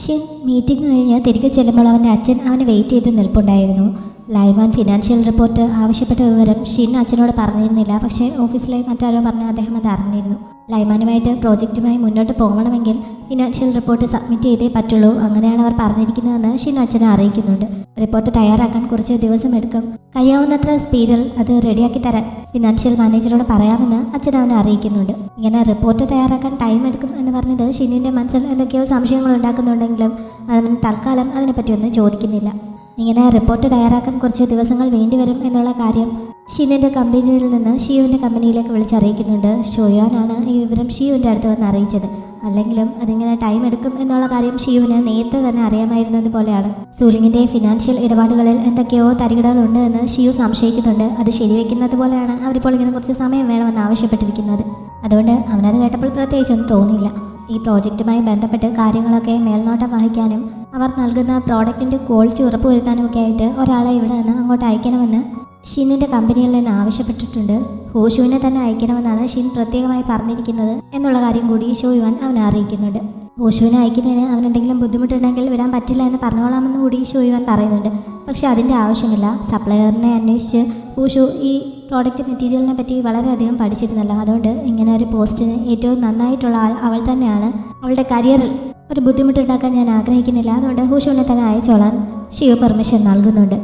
Shin meeting കഴിഞ്ഞ് തിരികെ ചെല്ലുമ്പോൾ അവൻ്റെ അച്ഛൻ അവനെ വെയിറ്റ് ചെയ്ത് നിൽപ്പുണ്ടായിരുന്നു. ലൈവാൻ ഫിനാൻഷ്യൽ റിപ്പോർട്ട് ആവശ്യപ്പെട്ട വിവരം ഷിൻ അച്ഛനോട് പറഞ്ഞിരുന്നില്ല. പക്ഷേ ഓഫീസിലെ മറ്റാരോ പറഞ്ഞ് അദ്ദേഹം അത് അറിഞ്ഞിരുന്നു. ലൈമാനുമായിട്ട് പ്രോജക്റ്റുമായി മുന്നോട്ട് പോകണമെങ്കിൽ ഫിനാൻഷ്യൽ റിപ്പോർട്ട് സബ്മിറ്റ് ചെയ്തേ പറ്റുള്ളൂ. അങ്ങനെയാണ് അവർ പറഞ്ഞിരിക്കുന്നതെന്ന് ഷിൻ അച്ഛനെ അറിയിക്കുന്നുണ്ട്. റിപ്പോർട്ട് തയ്യാറാക്കാൻ കുറച്ച് ദിവസം എടുക്കും. കഴിയാവുന്നത്ര സ്പീഡിൽ അത് റെഡിയാക്കി തരാൻ ഫിനാൻഷ്യൽ മാനേജറോട് പറയാമെന്ന് അച്ഛൻ അവനെ അറിയിക്കുന്നുണ്ട്. ഇങ്ങനെ റിപ്പോർട്ട് തയ്യാറാക്കാൻ ടൈം എടുക്കും എന്ന് പറഞ്ഞത് ഷിന്നിൻ്റെ മനസ്സിൽ എന്തൊക്കെയോ സംശയങ്ങൾ ഉണ്ടാക്കുന്നുണ്ടെങ്കിലും അവൻ തൽക്കാലം അതിനെപ്പറ്റിയൊന്നും ചോദിക്കുന്നില്ല. ഇങ്ങനെ റിപ്പോർട്ട് തയ്യാറാക്കാൻ കുറച്ച് ദിവസങ്ങൾ വേണ്ടിവരും എന്നുള്ള കാര്യം ഷിന്നിൻ്റെ കമ്പനിയിൽ നിന്ന് ഷിയുവിൻ്റെ കമ്പനിയിലേക്ക് വിളിച്ചറിയിക്കുന്നുണ്ട്. ഷോയാനാണ് ഈ വിവരം ഷിയുവിൻ്റെ അടുത്ത് വന്ന് അറിയിച്ചത്. അല്ലെങ്കിലും അതിങ്ങനെ ടൈം എടുക്കും എന്നുള്ള കാര്യം ഷിയുവിന് നേരത്തെ തന്നെ അറിയാമായിരുന്നത് പോലെയാണ്. സൂലിങ്ങിൻ്റെ ഫിനാൻഷ്യൽ ഇടപാടുകളിൽ എന്തൊക്കെയോ തരികിടകളുണ്ട് എന്ന് ഷിയു സംശയിക്കുന്നുണ്ട്. അത് ശരിവെക്കുന്നത് പോലെയാണ് അവരിപ്പോൾ ഇങ്ങനെ കുറച്ച് സമയം വേണമെന്ന് ആവശ്യപ്പെട്ടിരിക്കുന്നത്. അതുകൊണ്ട് അവനത് കേട്ടപ്പോൾ പ്രത്യേകിച്ചൊന്നും തോന്നിയില്ല. ഈ പ്രോജക്റ്റുമായി ബന്ധപ്പെട്ട് കാര്യങ്ങളൊക്കെ മേൽനോട്ടം വഹിക്കാനും അവർ നൽകുന്ന പ്രോഡക്റ്റിൻ്റെ ക്വാളിറ്റി ഉറപ്പുവരുത്താനുമൊക്കെ ആയിട്ട് ഒരാളെ ഇവിടെ നിന്ന് അങ്ങോട്ട് അയക്കണമെന്ന് ഷിന്നിൻ്റെ കമ്പനിയിൽ നിന്ന് ആവശ്യപ്പെട്ടിട്ടുണ്ട്. ഹൂഷുവിനെ തന്നെ അയക്കണമെന്നാണ് ഷിൻ പ്രത്യേകമായി പറഞ്ഞിരിക്കുന്നത് എന്നുള്ള കാര്യം കൂടി ഷോയുവാൻ അവനെ അറിയിക്കുന്നുണ്ട്. ഹൂഷുവിനെ അയക്കുന്നതിന് അവനെന്തെങ്കിലും ബുദ്ധിമുട്ടുണ്ടെങ്കിൽ വിടാൻ പറ്റില്ല എന്ന് പറഞ്ഞോളാമെന്ന് കൂടി ഷോയുവാൻ പറയുന്നുണ്ട്. പക്ഷെ അതിൻ്റെ ആവശ്യമില്ല. സപ്ലയറിനെ അന്വേഷിച്ച് ഹൂഷു ഈ പ്രോഡക്റ്റ് മെറ്റീരിയലിനെ പറ്റി വളരെയധികം പഠിച്ചിരുന്നല്ലോ. അതുകൊണ്ട് ഇങ്ങനെ ഒരു പോസ്റ്റിന് ഏറ്റവും നന്നായിട്ടുള്ള ആൾ അവൾ തന്നെയാണ്. അവളുടെ കരിയറിൽ ഒരു ബുദ്ധിമുട്ടുണ്ടാക്കാൻ ഞാൻ ആഗ്രഹിക്കുന്നില്ല. അതുകൊണ്ട് ഹൂഷുവിനെ തന്നെ അയച്ചോളാൻ ഷിയു പെർമിഷൻ നൽകുന്നുണ്ട്.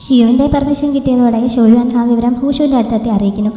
ഷിയുവിൻ്റെ പെർമിഷൻ കിട്ടിയതോടെ ഷോയുവാൻ ആ വിവരം ഹൂഷുവിൻ്റെ അടുത്തെത്തി അറിയിക്കുന്നു.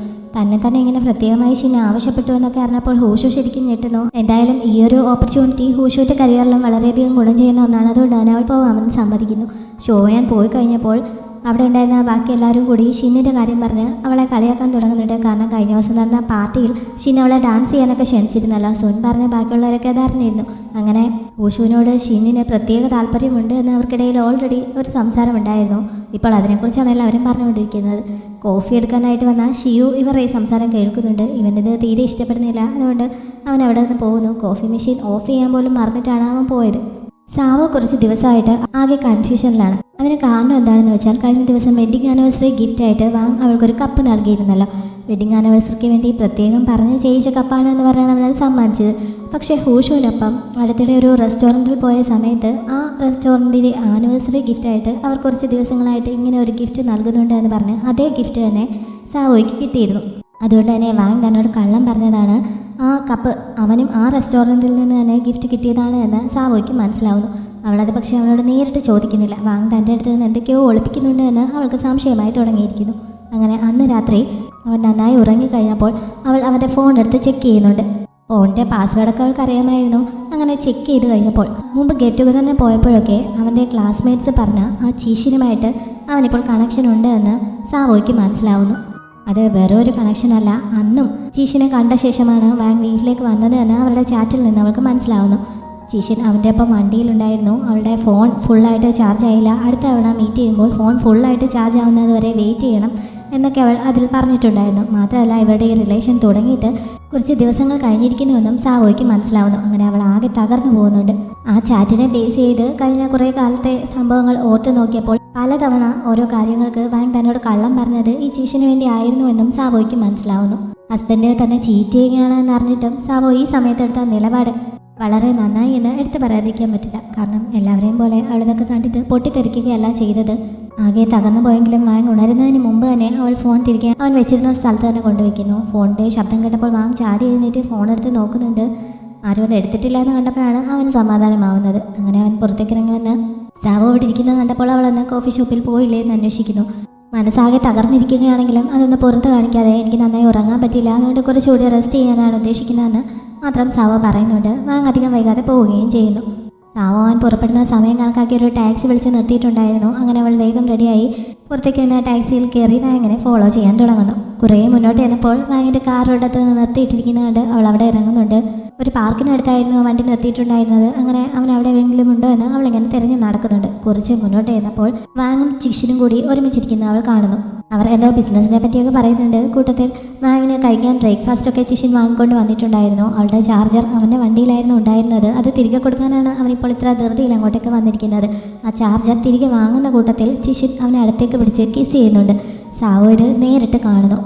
തന്നെ ഇങ്ങനെ പ്രത്യേകമായി ഷിന്നെ ആവശ്യപ്പെട്ടു എന്നൊക്കെ അറിഞ്ഞപ്പോൾ ഹൂഷു ശരിക്കും ഞെട്ടുന്നു. എന്തായാലും ഈ ഒരു ഓപ്പർച്യൂണിറ്റി ഹൂഷുവിൻ്റെ കരിയറിലും വളരെയധികം ഗുണം ചെയ്യുന്ന ഒന്നാണ്. അതുകൊണ്ട് തന്നെ അവൾ പോകാമെന്ന് സമ്മതിക്കുന്നു. ഷോയാൻ പോയി കഴിഞ്ഞപ്പോൾ അവിടെ ഉണ്ടായിരുന്ന ബാക്കി എല്ലാവരും കൂടി ഷിന്നിൻ്റെ കാര്യം പറഞ്ഞ് അവളെ കളിയാക്കാൻ തുടങ്ങുന്നുണ്ട്. കാരണം കഴിഞ്ഞ ദിവസം നടന്ന പാർട്ടിയിൽ ഷിൻ അവളെ ഡാൻസ് ചെയ്യാനൊക്കെ ക്ഷണിച്ചിരുന്നല്ലോ. സുൻ പറഞ്ഞ് ബാക്കിയുള്ളവരൊക്കെ ധാരണയിരുന്നു. അങ്ങനെ ഹൂഷുവിനോട് ഷിന്നിന് പ്രത്യേക താല്പര്യമുണ്ട് എന്ന് അവർക്കിടയിൽ ഓൾറെഡി ഒരു സംസാരമുണ്ടായിരുന്നു. ഇപ്പോൾ അതിനെക്കുറിച്ചാണ് എല്ലാവരും പറഞ്ഞുകൊണ്ടിരിക്കുന്നത്. കോഫി എടുക്കാനായിട്ട് വന്ന ഷിയു ഇവർ ഈ സംസാരം കേൾക്കുന്നുണ്ട്. ഇവനിത് തീരെ ഇഷ്ടപ്പെടുന്നില്ല. അതുകൊണ്ട് അവൻ അവിടെ നിന്ന് പോകുന്നു. കോഫി മെഷീൻ ഓഫ് ചെയ്യാൻ പോലും മറന്നിട്ടാണ് അവൻ പോയത്. സാവോ കുറച്ച് ദിവസമായിട്ട് ആകെ കൺഫ്യൂഷനിലാണ്. അതിന് കാരണം എന്താണെന്ന് വെച്ചാൽ കഴിഞ്ഞ ദിവസം വെഡ്ഡിങ് ആനിവേഴ്സറി ഗിഫ്റ്റായിട്ട് വാങ് അവൾക്കൊരു കപ്പ് നൽകിയിരുന്നല്ലോ. വെഡ്ഡിങ് ആനിവേഴ്സറിക്ക് വേണ്ടി പ്രത്യേകം പറഞ്ഞ് ചെയ്യിച്ച കപ്പാണ് എന്ന് പറഞ്ഞാണ് അവനത് സമ്മാനിച്ചത്. പക്ഷേ ഹൂഷുവിനൊപ്പം അടുത്തിടെ ഒരു റെസ്റ്റോറൻറ്റിൽ പോയ സമയത്ത് ആ റെസ്റ്റോറൻറ്റിൻ്റെ ആനിവേഴ്സറി ഗിഫ്റ്റായിട്ട് അവർ കുറച്ച് ദിവസങ്ങളായിട്ട് ഇങ്ങനെ ഒരു ഗിഫ്റ്റ് നൽകുന്നുണ്ട് എന്ന് പറഞ്ഞ് അതേ ഗിഫ്റ്റ് തന്നെ സാവോയ്ക്ക് കിട്ടിയിരുന്നു. അതുകൊണ്ട് തന്നെ വാങ് തന്നോട് കള്ളം പറഞ്ഞതാണ്. ആ കപ്പ് അവനും ആ റെസ്റ്റോറൻറ്റിൽ നിന്ന് തന്നെ ഗിഫ്റ്റ് കിട്ടിയതാണ് എന്ന് സാവോയ്ക്ക് മനസ്സിലാവുന്നു. അവളത് പക്ഷേ അവനോട് നേരിട്ട് ചോദിക്കുന്നില്ല. വാങ് തൻ്റെ അടുത്ത് നിന്ന് എന്തൊക്കെയോ ഒളിപ്പിക്കുന്നുണ്ട് എന്ന് അവൾക്ക് സംശയമായി തുടങ്ങിയിരിക്കുന്നു. അങ്ങനെ അന്ന് രാത്രി അവൻ നന്നായി ഉറങ്ങിക്കഴിഞ്ഞപ്പോൾ അവൾ അവൻ്റെ ഫോൺ എടുത്ത് ചെക്ക് ചെയ്യുന്നുണ്ട്. ഫോണിൻ്റെ പാസ്വേഡൊക്കെ അവൾക്ക് അറിയാമായിരുന്നു. അങ്ങനെ ചെക്ക് ചെയ്ത് കഴിഞ്ഞപ്പോൾ മുമ്പ് ഗെറ്റ് ടുഗദറിന് പോയപ്പോഴൊക്കെ അവൻ്റെ ക്ലാസ്മേറ്റ്സ് പറഞ്ഞ ആ ചീഷിനുമായിട്ട് അവനിപ്പോൾ കണക്ഷൻ ഉണ്ട് എന്ന് സാവോയ്ക്ക് മനസ്സിലാവുന്നു. അത് വേറെ ഒരു കണക്ഷനല്ല. അന്നും ചീഷിനെ കണ്ട ശേഷമാണ് വാങ് വീട്ടിലേക്ക് വന്നത് എന്ന് അവരുടെ ചാറ്റിൽ നിന്ന് അവൾക്ക് മനസ്സിലാവുന്നു. ചീഷൻ അവൻ്റെ ഒപ്പം വണ്ടിയിലുണ്ടായിരുന്നു. അവളുടെ ഫോൺ ഫുള്ളായിട്ട് ചാർജ് ആയില്ല. അടുത്ത തവണ മീറ്റ് ചെയ്യുമ്പോൾ ഫോൺ ഫുള്ളായിട്ട് ചാർജ് ആവുന്നത് വരെ വെയിറ്റ് ചെയ്യണം എന്നൊക്കെ അവൾ അതിൽ പറഞ്ഞിട്ടുണ്ടായിരുന്നു. മാത്രമല്ല ഇവരുടെ ഈ റിലേഷൻ തുടങ്ങിയിട്ട് കുറച്ച് ദിവസങ്ങൾ കഴിഞ്ഞിരിക്കുന്നുവെന്നും സാവോയ്ക്ക് മനസ്സിലാവുന്നു. അങ്ങനെ അവൾ ആകെ തകർന്നു പോകുന്നുണ്ട്. ആ ചാറ്റിനെ ബേസ് ചെയ്ത് കഴിഞ്ഞ കുറേ കാലത്തെ സംഭവങ്ങൾ ഓർത്തു നോക്കിയപ്പോൾ പലതവണ ഓരോ കാര്യങ്ങൾക്ക് വാങ് തന്നോട് കള്ളം പറഞ്ഞത് ഈ ചീഷിന് വേണ്ടി ആയിരുന്നുവെന്നും സാവോയ്ക്ക് മനസ്സിലാവുന്നു. ഹസ്ബൻഡ് തന്നെ ചീറ്റ് ചെയ്യുകയാണെന്ന് അറിഞ്ഞിട്ടും സാവോ ഈ സമയത്തെടുത്ത നിലപാട് വളരെ നന്നായി എന്ന് എടുത്തു പറയാതിരിക്കാൻ പറ്റില്ല. കാരണം എല്ലാവരെയും പോലെ അവളിതൊക്കെ കണ്ടിട്ട് പൊട്ടിത്തെറിക്കുകയല്ല ചെയ്തത്. ആകെ തകർന്നു പോയെങ്കിലും വാങ് ഉണരുന്നതിന് മുമ്പ് തന്നെ അവൾ ഫോൺ തിരികെ അവൻ വെച്ചിരുന്ന സ്ഥലത്ത് തന്നെ കൊണ്ടുവയ്ക്കുന്നു. ഫോണിൻ്റെ ശബ്ദം കേട്ടപ്പോൾ വാങ് ചാടി എഴുന്നേറ്റ് ഫോൺ എടുത്ത് നോക്കുന്നുണ്ട്. ആരും അത് എടുത്തിട്ടില്ല എന്ന് കണ്ടപ്പോഴാണ് അവന് സമാധാനമാവുന്നത്. അങ്ങനെ അവൻ പുറത്തേക്ക് ഇറങ്ങി വന്ന് സാവോ ഇവിടെ ഇരിക്കുന്നത് കണ്ടപ്പോൾ അവളന്ന് കോഫി ഷോപ്പിൽ പോയില്ലേ എന്ന് അന്വേഷിക്കുന്നു. മനസ്സാകെ തകർന്നിരിക്കുകയാണെങ്കിലും അതൊന്ന് പുറത്ത് കാണിക്കാതെ എനിക്ക് നന്നായി ഉറങ്ങാൻ പറ്റില്ല, അതുകൊണ്ട് കുറച്ചുകൂടി റെസ്റ്റ് ചെയ്യാനാണ് ഉദ്ദേശിക്കുന്നതെന്ന് മാത്രം സാവോ പറയുന്നുണ്ട്. വാങ് അധികം വൈകാതെ പോവുകയും ചെയ്യുന്നു. സാവോ അവൻ പുറപ്പെടുന്ന സമയം കണക്കാക്കി ഒരു ടാക്സി വിളിച്ച് നിർത്തിയിട്ടുണ്ടായിരുന്നു. അങ്ങനെ അവൾ വേഗം റെഡിയായി പുറത്തേക്ക് നിന്ന് ടാക്സിയിൽ കയറി വാങ്ങിനെ ഫോളോ ചെയ്യാൻ തുടങ്ങുന്നു. കുറേ മുന്നോട്ട് ചെന്നപ്പോൾ വാങ്ങിൻ്റെ കാർ ഒരിടത്ത് നിന്ന് നിർത്തിയിട്ടിരിക്കുന്നത് അവൾ അവിടെ ഇറങ്ങുന്നുണ്ട്. ഒരു പാർക്കിനടുത്തായിരുന്നു വണ്ടി നിർത്തിയിട്ടുണ്ടായിരുന്നത്. അങ്ങനെ അവൻ അവിടെ എവിടെയെങ്കിലും ഉണ്ടോ എന്ന് അവളിങ്ങനെ തിരഞ്ഞ് നടക്കുന്നുണ്ട്. കുറച്ച് മുന്നോട്ട് ചെന്നപ്പോൾ വാങ്ങും ചിഷിനും കൂടി ഒരുമിച്ചിരിക്കുന്ന അവൾ കാണുന്നു. അവർ എന്തോ ബിസിനസ്സിനെ പറ്റിയൊക്കെ പറയുന്നുണ്ട്. കൂട്ടത്തിൽ വാങ്ങിന് കഴിക്കാൻ ബ്രേക്ക്ഫാസ്റ്റൊക്കെ ചിഷിൻ വാങ്ങിക്കൊണ്ട് വന്നിട്ടുണ്ടായിരുന്നു. അവളുടെ ചാർജർ അവൻ്റെ വണ്ടിയിലായിരുന്നു ഉണ്ടായിരുന്നത്. അത് തിരികെ കൊടുക്കാനാണ് അവനിപ്പോൾ ഇത്ര ധൃതിയിൽ അങ്ങോട്ടേക്ക് വന്നിരിക്കുന്നത്. ആ ചാർജർ തിരികെ വാങ്ങുന്ന കൂട്ടത്തിൽ ചിഷിൻ അവനെ അടുത്തേക്ക് പിടിച്ച് കിസ് ചെയ്യുന്നുണ്ട്. സാവോ ഇത് നേരിട്ട് കാണുന്നു.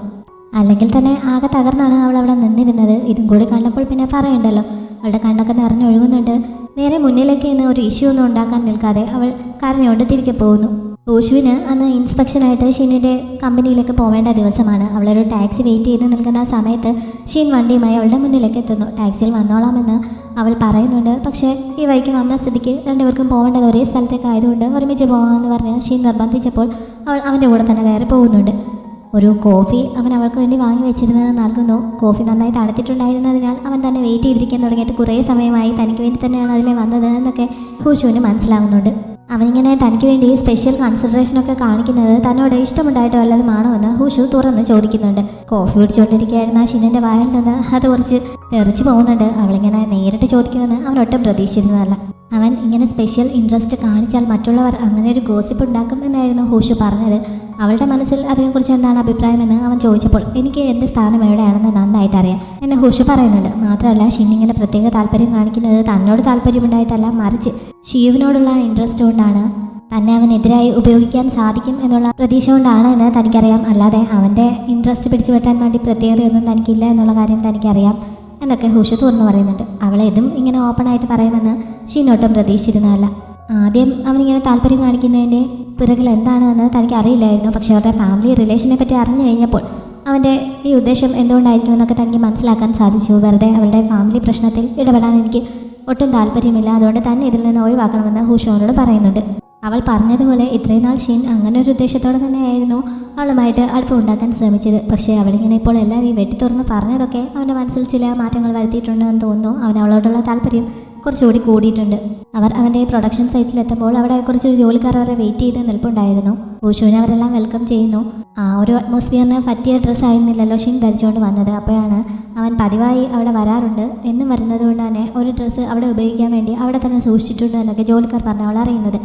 അല്ലെങ്കിൽ തന്നെ ആകെ തകർന്നാണ് അവൾ അവിടെ നിന്നിരുന്നത്. ഇതും കൂടി കണ്ടപ്പോൾ പിന്നെ പറയണ്ടല്ലോ. അവളുടെ കണ്ണൊക്കെ നിറഞ്ഞൊഴുകുന്നുണ്ട്. നേരെ മുന്നിലേക്ക് നിന്ന് ഒരു ഇഷ്യൂ ഒന്നും ഉണ്ടാക്കാൻ നിൽക്കാതെ അവൾ കരഞ്ഞുകൊണ്ട് തിരികെ പോകുന്നു. ഹൂഷുവിന് അന്ന് ഇൻസ്പെക്ഷനായിട്ട് ഷീനിൻ്റെ കമ്പനിയിലേക്ക് പോവേണ്ട ദിവസമാണ്. അവളൊരു ടാക്സി വെയിറ്റ് ചെയ്ത് നിൽക്കുന്ന സമയത്ത് ഷീൻ വണ്ടിയുമായി അവളുടെ മുന്നിലേക്ക് എത്തുന്നു. ടാക്സിയിൽ വന്നോളാമെന്ന് അവൾ പറയുന്നുണ്ട്. പക്ഷേ ഈ വഴിക്ക് വന്ന സ്ഥിതിക്ക് രണ്ടുപേർക്കും പോകേണ്ടത് ഒരേ സ്ഥലത്തേക്ക് ആയതുകൊണ്ട് ഒരുമിച്ച് പോകാമെന്ന് പറഞ്ഞ് ഷീൻ നിർബന്ധിച്ചപ്പോൾ അവൾ അവൻ്റെ കൂടെ തന്നെ കയറി പോകുന്നുണ്ട്. ഒരു കോഫി അവൻ അവൾക്ക് വേണ്ടി വാങ്ങി വെച്ചിരുന്നത് നൽകുന്നു. കോഫി നന്നായി തണുത്തിട്ടുണ്ടായിരുന്നതിനാൽ അവൻ തന്നെ വെയിറ്റ് ചെയ്തിരിക്കാൻ തുടങ്ങിയിട്ട് കുറേ സമയമായി, തനിക്ക് വേണ്ടി തന്നെയാണ് അതിലെ വന്നത് എന്നൊക്കെ ഹൂഷുവിന് മനസ്സിലാവുന്നുണ്ട്. അവനിങ്ങനെ തനിക്ക് വേണ്ടി സ്പെഷ്യൽ കൺസിഡറേഷനൊക്കെ കാണിക്കുന്നത് തന്നോട് ഇഷ്ടമുണ്ടായിട്ട് വല്ലതുമാണോ എന്ന് ഹൂഷു തുറന്ന് ചോദിക്കുന്നുണ്ട്. കോഫി കുടിച്ചുകൊണ്ടിരിക്കുകയായിരുന്ന ഷിനിൻ്റെ വായിൽ നിന്ന് അത് കുറച്ച് തെറിച്ച് പോകുന്നുണ്ട്. അവളിങ്ങനെ നേരിട്ട് ചോദിക്കുമെന്ന് അവനൊട്ടും പ്രതീക്ഷിച്ചിരുന്നതല്ല. അവൻ ഇങ്ങനെ സ്പെഷ്യൽ ഇൻട്രസ്റ്റ് കാണിച്ചാൽ മറ്റുള്ളവർ അങ്ങനെ ഒരു ഗോസിപ്പ് ഉണ്ടാക്കും എന്നായിരുന്നു ഹൂഷു പറഞ്ഞത്. അവളുടെ മനസ്സിൽ അതിനെക്കുറിച്ച് എന്താണ് അഭിപ്രായമെന്ന് അവൻ ചോദിച്ചപ്പോൾ എനിക്ക് എൻ്റെ സ്ഥാനം എവിടെയാണെന്ന് നന്നായിട്ട് അറിയാം എന്ന് ഹൂഷു പറയുന്നുണ്ട്. മാത്രമല്ല ഷിന്നിങ്ങനെ പ്രത്യേക താല്പര്യം കാണിക്കുന്നത് തന്നോട് താല്പര്യമുണ്ടായിട്ടല്ല, മറിച്ച് ഷീവിനോടുള്ള ഇൻട്രസ്റ്റ് കൊണ്ടാണ്. തന്നെ അവനെതിരായി ഉപയോഗിക്കാൻ സാധിക്കും എന്നുള്ള പ്രതീക്ഷ കൊണ്ടാണ് എന്ന് തനിക്കറിയാം. അല്ലാതെ അവൻ്റെ ഇൻട്രസ്റ്റ് പിടിച്ചു പറ്റാൻ വേണ്ടി പ്രത്യേകതയൊന്നും തനിക്കില്ല എന്നുള്ള കാര്യം തനിക്കറിയാം എന്നൊക്കെ ഹൂഷു തുറന്നു പറയുന്നുണ്ട്. അവളെ ഇതും ഇങ്ങനെ ഓപ്പണായിട്ട് പറയുമെന്ന് ഷീനോട്ടും പ്രതീക്ഷിച്ചിരുന്നതല്ല. ആദ്യം അവനിങ്ങനെ താല്പര്യം കാണിക്കുന്നതിൻ്റെ പിറകിൽ എന്താണെന്ന് തനിക്ക് അറിയില്ലായിരുന്നു. പക്ഷേ അവരുടെ ഫാമിലി റിലേഷനെ പറ്റി അറിഞ്ഞു കഴിഞ്ഞപ്പോൾ അവൻ്റെ ഈ ഉദ്ദേശം എന്തുകൊണ്ടായിരിക്കുമെന്നൊക്കെ തനിക്ക് മനസ്സിലാക്കാൻ സാധിച്ചു. വെറുതെ അവരുടെ ഫാമിലി പ്രശ്നത്തിൽ ഇടപെടാൻ എനിക്ക് ഒട്ടും താല്പര്യമില്ല, അതുകൊണ്ട് തന്നെ ഇതിൽ നിന്ന് ഒഴിവാക്കണമെന്ന് ഹൂഷു അവനോട് പറയുന്നുണ്ട്. അവൾ പറഞ്ഞതുപോലെ ഇത്രയും നാൾ ഷീൻ അങ്ങനെ ഒരു ഉദ്ദേശത്തോടെ തന്നെയായിരുന്നു അവളുമായിട്ട് അടുപ്പമുണ്ടാക്കാൻ ശ്രമിച്ചത്. പക്ഷേ അവളിങ്ങനെ ഇപ്പോൾ എല്ലാം ഈ വെട്ടി തുറന്ന് പറഞ്ഞതൊക്കെ അവൻ്റെ മനസ്സിൽ ചില മാറ്റങ്ങൾ വരുത്തിയിട്ടുണ്ടെന്ന് തോന്നുന്നു. അവൻ അവളോടുള്ള താല്പര്യം കുറച്ചുകൂടി കൂടിയിട്ടുണ്ട്. അവർ അവൻ്റെ പ്രൊഡക്ഷൻ സൈറ്റിലെത്തുമ്പോൾ അവിടെ കുറച്ച് ജോലിക്കാർ അവരെ വെയിറ്റ് ചെയ്ത് നിൽപ്പുണ്ടായിരുന്നു. ഹൂഷുവിനെ അവരെല്ലാം വെൽക്കം ചെയ്യുന്നു. ആ ഒരു അറ്റ്മോസ്ഫിയറിന് പറ്റിയ ഡ്രസ്സ് ആയിരുന്നില്ലല്ലോ ഷീൻ ധരിച്ചുകൊണ്ട് വന്നത്. അപ്പോഴാണ് അവൻ പതിവായി അവിടെ വരാറുണ്ട് എന്നും വരുന്നത് കൊണ്ട് തന്നെ ഒരു ഡ്രസ്സ് അവിടെ ഉപയോഗിക്കാൻ വേണ്ടി അവിടെ തന്നെ സൂക്ഷിച്ചിട്ടുണ്ട് എന്നൊക്കെ ജോലിക്കാർ പറഞ്ഞ് അവൾ അറിയുന്നത്.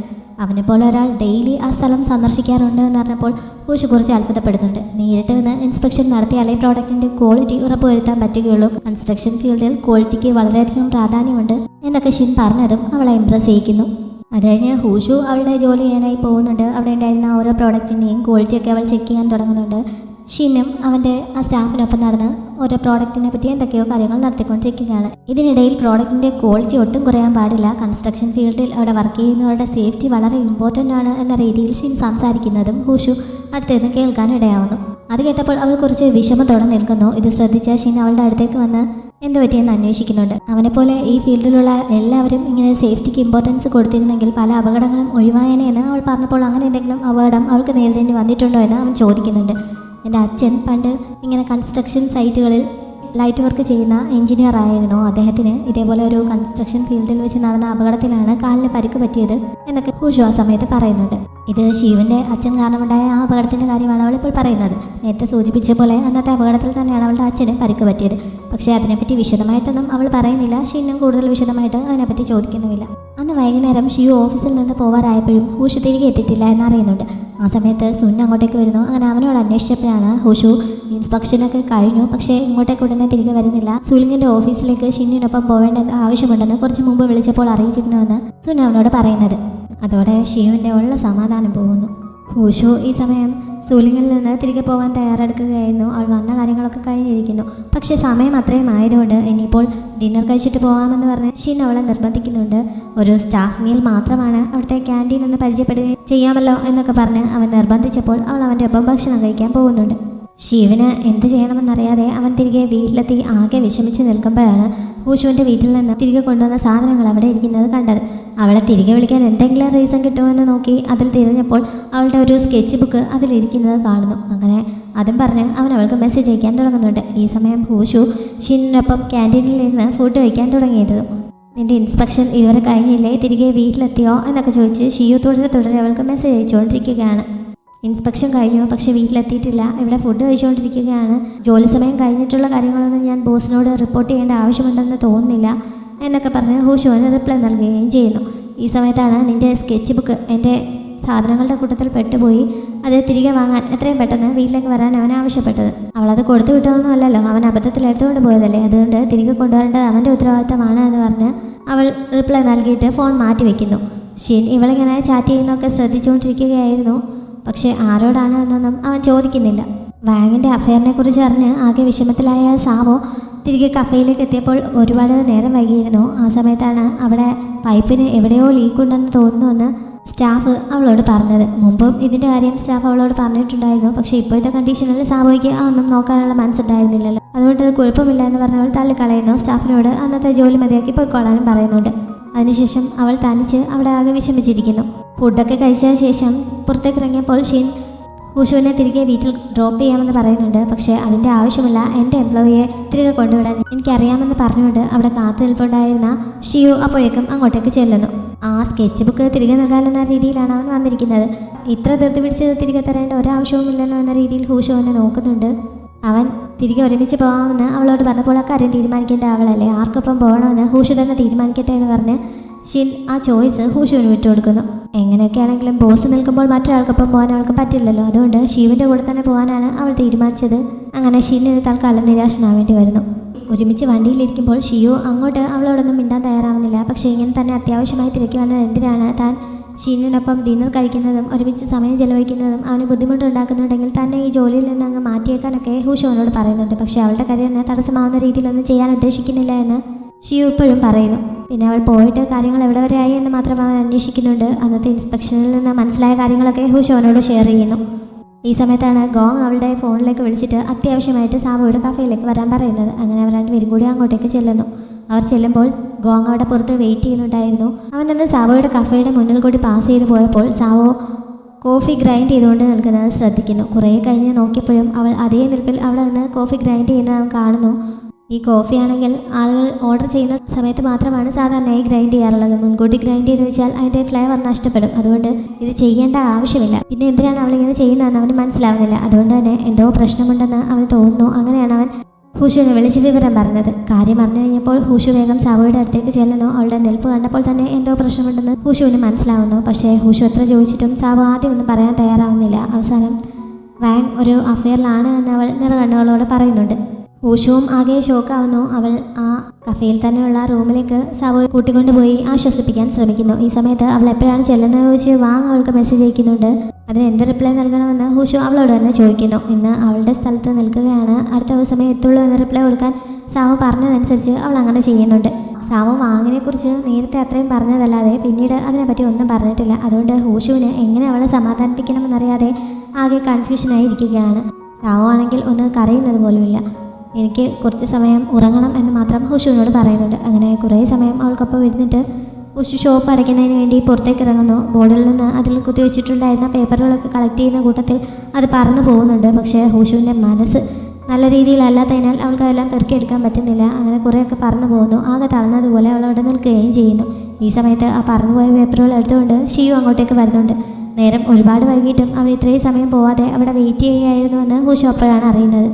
അവനെപ്പോലെ ഒരാൾ ഡെയിലി ആ സ്ഥലം സന്ദർശിക്കാറുണ്ട് എന്ന് പറഞ്ഞപ്പോൾ ഹൂഷു കുറച്ച് അത്ഭുതപ്പെടുന്നുണ്ട്. നേരിട്ട് വന്ന് ഇൻസ്പെക്ഷൻ നടത്തിയാലേ പ്രോഡക്റ്റിൻ്റെ ക്വാളിറ്റി ഉറപ്പുവരുത്താൻ പറ്റുകയുള്ളൂ. കൺസ്ട്രക്ഷൻ ഫീൽഡിൽ ക്വാളിറ്റിക്ക് വളരെയധികം പ്രാധാന്യമുണ്ട് എന്നൊക്കെ ഷിൻ പറഞ്ഞതും അവളെ ഇംപ്രസ് ചെയ്യിക്കുന്നു. അത് കഴിഞ്ഞ് ഹൂഷു അവളുടെ ജോലി ചെയ്യാനായി പോകുന്നുണ്ട്. അവിടെ ഉണ്ടായിരുന്ന ഓരോ പ്രോഡക്റ്റിൻ്റെയും ക്വാളിറ്റിയൊക്കെ അവൾ ചെക്ക് ചെയ്യാൻ തുടങ്ങുന്നുണ്ട്. ഷിനും അവൻ്റെ ആ സ്റ്റാഫിനൊപ്പം നടന്ന് ഓരോ പ്രോഡക്റ്റിനെ പറ്റി എന്തൊക്കെയോ കാര്യങ്ങൾ നടത്തിക്കൊണ്ടിരിക്കുകയാണ്. ഇതിനിടയിൽ പ്രോഡക്റ്റിൻ്റെ ക്വാളിറ്റി ഒട്ടും കുറയാൻ പാടില്ല, കൺസ്ട്രക്ഷൻ ഫീൽഡിൽ അവിടെ വർക്ക് ചെയ്യുന്നവരുടെ സേഫ്റ്റി വളരെ ഇമ്പോർട്ടൻ്റ് ആണ് എന്ന രീതിയിൽ ഷിൻ സംസാരിക്കുന്നതും ഹൂഷു അടുത്തുനിന്ന് കേൾക്കാൻ ഇടയാവുന്നു. അത് കേട്ടപ്പോൾ അവൾ കുറച്ച് വിഷമത്തോടെ നിൽക്കുന്നു. ഇത് ശ്രദ്ധിച്ച ഷിൻ അവളുടെ അടുത്തേക്ക് വന്ന് എന്ത് പറ്റിയെന്ന് അന്വേഷിക്കുന്നുണ്ട്. അവനെപ്പോലെ ഈ ഫീൽഡിലുള്ള എല്ലാവരും ഇങ്ങനെ സേഫ്റ്റിക്ക് ഇമ്പോർട്ടൻസ് കൊടുത്തിരുന്നെങ്കിൽ പല അപകടങ്ങളും ഒഴിവായനെ എന്ന് അവൾ പറഞ്ഞപ്പോൾ അങ്ങനെ എന്തെങ്കിലും അപകടം അവൾക്ക് നേരിടേണ്ടി വന്നിട്ടുണ്ടോ എന്ന് അവൻ ചോദിക്കുന്നുണ്ട്. എൻ്റെ അച്ഛൻ പണ്ട് ഇങ്ങനെ കൺസ്ട്രക്ഷൻ സൈറ്റുകളിൽ ലൈറ്റ് വർക്ക് ചെയ്യുന്ന എഞ്ചിനീയർ ആയിരുന്നു. അദ്ദേഹത്തിന് ഇതേപോലെ ഒരു കൺസ്ട്രക്ഷൻ ഫീൽഡിൽ വെച്ച് നടന്ന അപകടത്തിലാണ് കാലിന് പരിക്ക് പറ്റിയത് എന്നൊക്കെ ഹൂഷു ആ സമയത്ത് പറയുന്നുണ്ട്. ഇത് ഷീവിൻ്റെ അച്ഛൻ കാരണമുണ്ടായ ആ അപകടത്തിൻ്റെ കാര്യമാണ് അവളിപ്പോൾ പറയുന്നത്. നേരത്തെ സൂചിപ്പിച്ച പോലെ അന്നത്തെ അപകടത്തിൽ തന്നെയാണ് അവളുടെ അച്ഛന് പരിക്ക് പറ്റിയത്. പക്ഷേ അതിനെപ്പറ്റി വിശദമായിട്ടൊന്നും അവൾ പറയുന്നില്ല. ഷീനും കൂടുതൽ വിശദമായിട്ട് അതിനെപ്പറ്റി ചോദിക്കുന്നുമില്ല. അന്ന് വൈകുന്നേരം ഷിയു ഓഫീസിൽ നിന്ന് പോവാറായപ്പോഴും ഹൂഷു തിരികെ എത്തിയിട്ടില്ല എന്നറിയുന്നുണ്ട്. ആ സമയത്ത് സുൻ അങ്ങോട്ടേക്ക് വരുന്നു. അങ്ങനെ അവനോട് അന്വേഷിച്ചപ്പോഴാണ് ഹൂഷു ഇൻസ്പെക്ഷനൊക്കെ കഴിഞ്ഞു, പക്ഷേ ഇങ്ങോട്ടേക്ക് ഉടനെ തിരികെ വരുന്നില്ല. സുലിങ്ങിൻ്റെ ഓഫീസിലേക്ക് ഷിന്നിനൊപ്പം പോവേണ്ട ആവശ്യമുണ്ടെന്ന് കുറച്ച് മുമ്പ് വിളിച്ചപ്പോൾ അറിയിച്ചിരുന്നുവെന്ന് സുൻ അവനോട് പറയുന്നത്. അതോടെ ഷിയുവിൻ്റെ ഉള്ള സമാധാനം പോകുന്നു. ഹൂഷു ഈ സമയം സൂലിങ്ങിൽ നിന്ന് തിരികെ പോകാൻ തയ്യാറെടുക്കുകയായിരുന്നു. അവൾ വന്ന കാര്യങ്ങളൊക്കെ കഴിഞ്ഞിരിക്കുന്നു. പക്ഷേ സമയം അത്രയും ആയതുകൊണ്ട് ഇനിയിപ്പോൾ ഡിന്നർ കഴിച്ചിട്ട് പോകാമെന്ന് പറഞ്ഞ് ഷിൻ അവളെ നിർബന്ധിക്കുന്നുണ്ട്. ഒരു സ്റ്റാഫ് മീൽ മാത്രമാണ്, അവിടുത്തെ ക്യാൻറ്റീൻ ഒന്ന് പരിചയപ്പെടുകയും ചെയ്യാമല്ലോ എന്നൊക്കെ പറഞ്ഞ് അവൻ നിർബന്ധിച്ചപ്പോൾ അവൾ അവൻ്റെ ഒപ്പം ഭക്ഷണം കഴിക്കാൻ പോകുന്നുണ്ട്. ഷീവിന് എന്ത് ചെയ്യണമെന്നറിയാതെ അവൻ തിരികെ വീട്ടിലെത്തി ആകെ വിഷമിച്ച് നിൽക്കുമ്പോഴാണ് ഹൂഷുവിൻ്റെ വീട്ടിൽ നിന്ന് തിരികെ കൊണ്ടുവന്ന സാധനങ്ങൾ അവിടെ ഇരിക്കുന്നത് കണ്ടത്. അവളെ തിരികെ വിളിക്കാൻ എന്തെങ്കിലും റീസൺ കിട്ടുമെന്ന് നോക്കി അതിൽ തിരഞ്ഞപ്പോൾ അവളുടെ ഒരു സ്കെച്ച് ബുക്ക് അതിലിരിക്കുന്നത് കാണുന്നു. അങ്ങനെ അതും പറഞ്ഞ് അവൻ അവൾക്ക് മെസ്സേജ് അയക്കാൻ തുടങ്ങുന്നുണ്ട്. ഈ സമയം ഹൂഷു ഷിന്നിനൊപ്പം ക്യാൻറ്റീനിൽ നിന്ന് ഫുഡ് കഴിക്കാൻ തുടങ്ങിയിരുന്നു. നിൻ്റെ ഇൻസ്പെക്ഷൻ ഇതുവരെ കഴിഞ്ഞില്ലേ, തിരികെ വീട്ടിലെത്തിയോ എന്നൊക്കെ ചോദിച്ച് ഷിയു തുടരെ അവൾക്ക് മെസ്സേജ് അയച്ചുകൊണ്ടിരിക്കുകയാണ്. ഇൻസ്പെക്ഷൻ കഴിഞ്ഞു, പക്ഷേ വീട്ടിലെത്തിയിട്ടില്ല, ഇവിടെ ഫുഡ് കഴിച്ചുകൊണ്ടിരിക്കുകയാണ്. ജോലി സമയം കഴിഞ്ഞിട്ടുള്ള കാര്യങ്ങളൊന്നും ഞാൻ ബോസിനോട് റിപ്പോർട്ട് ചെയ്യേണ്ട ആവശ്യമുണ്ടെന്ന് തോന്നുന്നില്ല എന്നൊക്കെ പറഞ്ഞ് ഹൂഷുവിന് റിപ്ലൈ നൽകുകയും ചെയ്യുന്നു. ഈ സമയത്താണ് നിൻ്റെ സ്കെച്ച് ബുക്ക് എൻ്റെ സാധനങ്ങളുടെ കൂട്ടത്തിൽ പെട്ടുപോയി, അത് തിരികെ വാങ്ങാൻ എത്രയും പെട്ടെന്ന് വീട്ടിലേക്ക് വരാൻ അവൻ ആവശ്യപ്പെട്ടത്. അവളത് കൊടുത്തു വിട്ടതൊന്നും അല്ലല്ലോ, അവൻ അബദ്ധത്തിൽ എടുത്തുകൊണ്ട് പോയതല്ലേ, അതുകൊണ്ട് തിരികെ കൊണ്ടുവരേണ്ടത് അവൻ്റെ ഉത്തരവാദിത്തമാണ് എന്ന് പറഞ്ഞ് അവൾ റിപ്ലൈ നൽകിയിട്ട് ഫോൺ മാറ്റി വയ്ക്കുന്നു. ഷിൻ ഇവളിങ്ങനെ ചാറ്റ് ചെയ്യുന്നതൊക്കെ ശ്രദ്ധിച്ചുകൊണ്ടിരിക്കുകയായിരുന്നു. പക്ഷേ ആരോടാണ് എന്നൊന്നും അവൻ ചോദിക്കുന്നില്ല. വാങ്ങിൻ്റെ അഫെയറിനെ കുറിച്ച് അറിഞ്ഞ് ആകെ വിഷമത്തിലായ സാവോ തിരികെ കഫേയിലേക്ക് എത്തിയപ്പോൾ ഒരുപാട് നേരം വൈകിയിരുന്നു. ആ സമയത്താണ് അവിടെ പൈപ്പിന് എവിടെയോ ലീക്കുണ്ടെന്ന് തോന്നുന്നുവെന്ന് സ്റ്റാഫ് അവളോട് പറഞ്ഞത്. മുമ്പും ഇതിൻ്റെ കാര്യം സ്റ്റാഫ് അവളോട് പറഞ്ഞിട്ടുണ്ടായിരുന്നു. പക്ഷേ ഇപ്പോഴത്തെ കണ്ടീഷനിൽ സാബോയ്ക്ക് അതൊന്നും നോക്കാനുള്ള മനസ്സുണ്ടായിരുന്നില്ലല്ലോ. അതുകൊണ്ട് അത് കുഴപ്പമില്ല എന്ന് പറഞ്ഞ് അവൾ തള്ളിക്കളയുന്നു. സ്റ്റാഫിനോട് അന്നത്തെ ജോലി മതിയാക്കി പോയിക്കൊള്ളാനും പറയുന്നുണ്ട്. അതിനുശേഷം അവൾ തനിച്ച് അവിടെ ആകെ വിഷമിച്ചിരിക്കുന്നു. ഫുഡൊക്കെ കഴിച്ച ശേഷം പുറത്തേക്ക് ഇറങ്ങിയപ്പോൾ ഷിൻ ഹുഷുവിനെ തിരികെ വീട്ടിൽ ഡ്രോപ്പ് ചെയ്യാമെന്ന് പറയുന്നുണ്ട്. പക്ഷേ അതിൻ്റെ ആവശ്യമില്ല, എൻ്റെ എംപ്ലോയിയെ തിരികെ കൊണ്ടുവിടാൻ എനിക്കറിയാമെന്ന് പറഞ്ഞുകൊണ്ട് അവിടെ കാത്തു നിൽപ്പുണ്ടായിരുന്ന ഷിയു അപ്പോഴേക്കും അങ്ങോട്ടേക്ക് ചെല്ലുന്നു. ആ സ്കെച്ച് ബുക്ക് തിരികെ നൽകാനെന്ന രീതിയിലാണ് അവൻ വന്നിരിക്കുന്നത്. ഇത്ര ധൃതി പിടിച്ച് തിരികെ തരേണ്ട ഒരാവശ്യവുമില്ലല്ലോ എന്ന രീതിയിൽ ഹുഷുവിനെ നോക്കുന്നുണ്ട്. അവൻ തിരികെ ഒരുമിച്ച് പോകാമെന്ന് അവളോട് പറഞ്ഞപ്പോൾ ആ കാര്യം തീരുമാനിക്കേണ്ട അവളല്ലേ, ആർക്കൊപ്പം പോകണമെന്ന് ഹൂഷു തന്നെ തീരുമാനിക്കട്ടെ എന്ന് പറഞ്ഞ് ഷിൻ ആ ചോയ്സ് ഹൂഷുവിന് വിട്ടുകൊടുക്കുന്നു. എങ്ങനെയൊക്കെയാണെങ്കിലും ബോസ് നിൽക്കുമ്പോൾ മറ്റൊരാൾക്കൊപ്പം പോകാൻ അവൾക്ക് പറ്റില്ലല്ലോ. അതുകൊണ്ട് ഷിവിൻ്റെ കൂടെ തന്നെ പോകാനാണ് അവൾ തീരുമാനിച്ചത്. അങ്ങനെ ഷിന്നിന് തൽക്കാലം നിരാശനാവേണ്ടി വരുന്നു. ഒരുമിച്ച് വണ്ടിയിലിരിക്കുമ്പോൾ ഷിയു അങ്ങോട്ട് അവളോടൊന്നും മിണ്ടാൻ തയ്യാറാവുന്നില്ല. പക്ഷേ ഇങ്ങനെ തന്നെ അത്യാവശ്യമായി തിരക്കി വന്നത് എന്തിനാണ്? താൻ ഷീനിനൊപ്പം ഡിന്നർ കഴിക്കുന്നതും ഒരുമിച്ച് സമയം ചെലവഴിക്കുന്നതും അവന് ബുദ്ധിമുട്ടുണ്ടാക്കുന്നുണ്ടെങ്കിൽ തന്നെ ഈ ജോലിയിൽ നിന്ന് അങ്ങ് മാറ്റിയേക്കാനൊക്കെ ഹൂഷു അവനോട് പറയുന്നുണ്ട്. പക്ഷേ അവളുടെ കരിയറിനെ തടസ്സമാവുന്ന രീതിയിലൊന്നും ചെയ്യാൻ ഉദ്ദേശിക്കുന്നില്ല എന്ന് ഷിയു ഇപ്പോഴും പറയുന്നു. പിന്നെ അവൾ പോയിട്ട് കാര്യങ്ങൾ എവിടെ വരെ ആയി എന്ന് മാത്രം അവൻ അന്വേഷിക്കുന്നുണ്ട്. അന്നത്തെ ഇൻസ്പെക്ഷനിൽ നിന്ന് മനസ്സിലായ കാര്യങ്ങളൊക്കെ ഹൂഷു അവനോട് ഷെയർ ചെയ്യുന്നു. ഈ സമയത്താണ് ഗോങ് അവളുടെ ഫോണിലേക്ക് വിളിച്ചിട്ട് അത്യാവശ്യമായിട്ട് സാബോയുടെ കഫേയിലേക്ക് വരാൻ പറയുന്നത്. അങ്ങനെ അവർ രണ്ടുപേരും കൂടി അങ്ങോട്ടേക്ക് ചെല്ലുന്നു. അവർ ചെല്ലുമ്പോൾ ഗോങ് അവിടെ പുറത്ത് വെയിറ്റ് ചെയ്യുന്നുണ്ടായിരുന്നു. അവനന്ന് സാവോയുടെ കഫേയുടെ മുന്നിൽ കൂടി പാസ് ചെയ്ത് പോയപ്പോൾ സാവോ കോഫി ഗ്രൈൻഡ് ചെയ്തുകൊണ്ട് നിൽക്കുന്നത് ശ്രദ്ധിക്കുന്നു. കുറേ കഴിഞ്ഞ് നോക്കിയപ്പോഴും അവൾ അതേ നിൽപ്പിൽ അവിടെ നിന്ന് കോഫി ഗ്രൈൻഡ് ചെയ്യുന്നത് അവൻ കാണുന്നു. ഈ കോഫി ആണെങ്കിൽ ആളുകൾ ഓർഡർ ചെയ്യുന്ന സമയത്ത് മാത്രമാണ് സാധാരണയായി ഗ്രൈൻഡ് ചെയ്യാറുള്ളത്. മുൻകൂട്ടി ഗ്രൈൻഡ് ചെയ്ത് വെച്ചാൽ അതിൻ്റെ ഫ്ലേവർ നഷ്ടപ്പെടും. അതുകൊണ്ട് ഇത് ചെയ്യേണ്ട ആവശ്യമില്ല. പിന്നെ എന്തിനാണ് അവളിങ്ങനെ ചെയ്യുന്നതെന്ന് അവന് മനസ്സിലാവുന്നില്ല. അതുകൊണ്ട് തന്നെ എന്തോ പ്രശ്നമുണ്ടെന്ന് അവന് തോന്നുന്നു. അങ്ങനെയാണ് അവൻ ഹൂഷുവിനെ വിളിച്ച് വിവരം പറഞ്ഞത്. കാര്യം അറിഞ്ഞു കഴിഞ്ഞപ്പോൾ ഹൂഷു വേഗം സാവോയുടെ അടുത്തേക്ക് ചെല്ലുന്നു. അവളുടെ നിൽപ്പ് കണ്ടപ്പോൾ തന്നെ എന്തോ പ്രശ്നമുണ്ടെന്ന് ഹൂഷുവിന് മനസ്സിലാവുന്നു. പക്ഷേ ഹൂഷു എത്ര ചോദിച്ചിട്ടും സാവോ ആദ്യം ഒന്നും പറയാൻ തയ്യാറാവുന്നില്ല. അവസാനം വാങ് ഒരു അഫെയറിലാണ് എന്ന് അവൾ നിറകണ്ണുകളോട് പറയുന്നുണ്ട്. ഹൂഷുവും ആകെ ഷോക്കാവുന്നു. അവൾ ആ കഫേയിൽ തന്നെയുള്ള റൂമിലേക്ക് സാവോയെ കൂട്ടിക്കൊണ്ടുപോയി ആശ്വസിപ്പിക്കാൻ ശ്രമിക്കുന്നു. ഈ സമയത്ത് അവൾ എപ്പോഴാണ് ചെല്ലുന്നത് ചോദിച്ച് വാങ് അവൾക്ക് മെസ്സേജ് അയക്കുന്നുണ്ട്. അതിന് എന്ത് റിപ്ലൈ നൽകണമെന്ന് ഹൂഷു അവളോട് തന്നെ ചോദിക്കുന്നു. ഇന്ന് അവളുടെ സ്ഥലത്ത് നിൽക്കുകയാണ്, അടുത്ത ദിവസമേ എത്തുള്ളൂ എന്ന് റിപ്ലൈ കൊടുക്കാൻ സാവോ പറഞ്ഞതനുസരിച്ച് അവൾ അങ്ങനെ ചെയ്യുന്നുണ്ട്. സാവോ വാങ്ങിനെക്കുറിച്ച് നേരത്തെ അത്രയും പറഞ്ഞതല്ലാതെ പിന്നീട് അതിനെപ്പറ്റി ഒന്നും പറഞ്ഞിട്ടില്ല. അതുകൊണ്ട് ഹൂഷുവിന് എങ്ങനെ അവളെ സമാധാനിപ്പിക്കണമെന്നറിയാതെ ആകെ കൺഫ്യൂഷനായി ഇരിക്കുകയാണ്. സാവോ ആണെങ്കിൽ ഒന്ന് കരയുന്നത് പോലുമില്ല. എനിക്ക് കുറച്ച് സമയം ഉറങ്ങണം എന്ന് മാത്രം ഹൂഷുവിനോട് പറയുന്നുണ്ട്. അങ്ങനെ കുറേ സമയം അവൾക്കൊപ്പം ഇരുന്നിട്ട് ഹൂഷു ഷോപ്പ് അടയ്ക്കുന്നതിന് വേണ്ടി പുറത്തേക്ക് ഇറങ്ങുന്നു. ബോർഡിൽ നിന്ന് അതിൽ കുത്തിവെച്ചിട്ടുണ്ടായിരുന്ന പേപ്പറുകളൊക്കെ കളക്ട് ചെയ്യുന്ന കൂട്ടത്തിൽ അത് പറന്നു പോകുന്നുണ്ട്. പക്ഷേ ഹൂഷുവിൻ്റെ മനസ്സ് നല്ല രീതിയിലല്ലാത്തതിനാൽ അവൾക്ക് അതെല്ലാം പെറുക്കിയെടുക്കാൻ പറ്റുന്നില്ല. അങ്ങനെ കുറേയൊക്കെ പറന്നു പോകുന്നു. ആകെ തളർന്നതുപോലെ അവൾ അവിടെ നിൽക്കുകയും ചെയ്യുന്നു. ഈ സമയത്ത് ആ പറന്നുപോയ പേപ്പറുകൾ എടുത്തുകൊണ്ട് ഷിയു അങ്ങോട്ടേക്ക് വരുന്നുണ്ട്. നേരം ഒരുപാട് വൈകിട്ടും അവർ ഇത്രയും സമയം പോവാതെ അവിടെ വെയിറ്റ് ചെയ്യുകയായിരുന്നുവെന്ന് ഹൂഷു അപ്പോഴാണ് അറിയുന്നത്.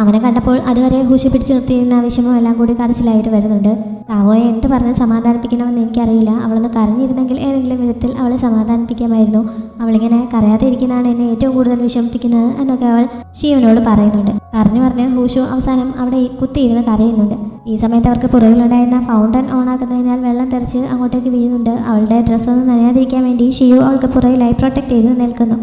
അവനെ കണ്ടപ്പോൾ അതുവരെ ഹൂഷു പിടിച്ചു നിർത്തിയിരുന്ന വിഷമം എല്ലാം കൂടി കരച്ചിലായിട്ട് വരുന്നുണ്ട്. സാവോയെ എന്ത് പറഞ്ഞ് സമാധാനിപ്പിക്കണമെന്ന് എനിക്കറിയില്ല. അവളൊന്ന് കരഞ്ഞിരുന്നെങ്കിൽ ഏതെങ്കിലും വിധത്തിൽ അവളെ സമാധാനിപ്പിക്കാമായിരുന്നു. അവളിങ്ങനെ കരയാതെ ഇരിക്കുന്നതാണ് എന്നെ ഏറ്റവും കൂടുതൽ വിഷമിപ്പിക്കുന്നത് എന്നൊക്കെ അവൾ ഷിയുവിനോട് പറയുന്നുണ്ട്. പറഞ്ഞ് ഹൂഷു അവസാനം അവിടെ കുത്തിയിരുന്ന് കരയുന്നുണ്ട്. ഈ സമയത്ത് അവർക്ക് പുറകിലുണ്ടായിരുന്ന ഫൗണ്ടൻ ഓണാക്കുന്നതിനാൽ വെള്ളം തെറിച്ച് അങ്ങോട്ടേക്ക് വീഴുന്നുണ്ട്. അവളുടെ ഡ്രസ്സൊന്നും നനയാതിരിക്കാൻ വേണ്ടി ഷിയു അവൾക്ക് പുറകിലായി പ്രൊട്ടക്ട് ചെയ്ത് നിൽക്കുന്നു.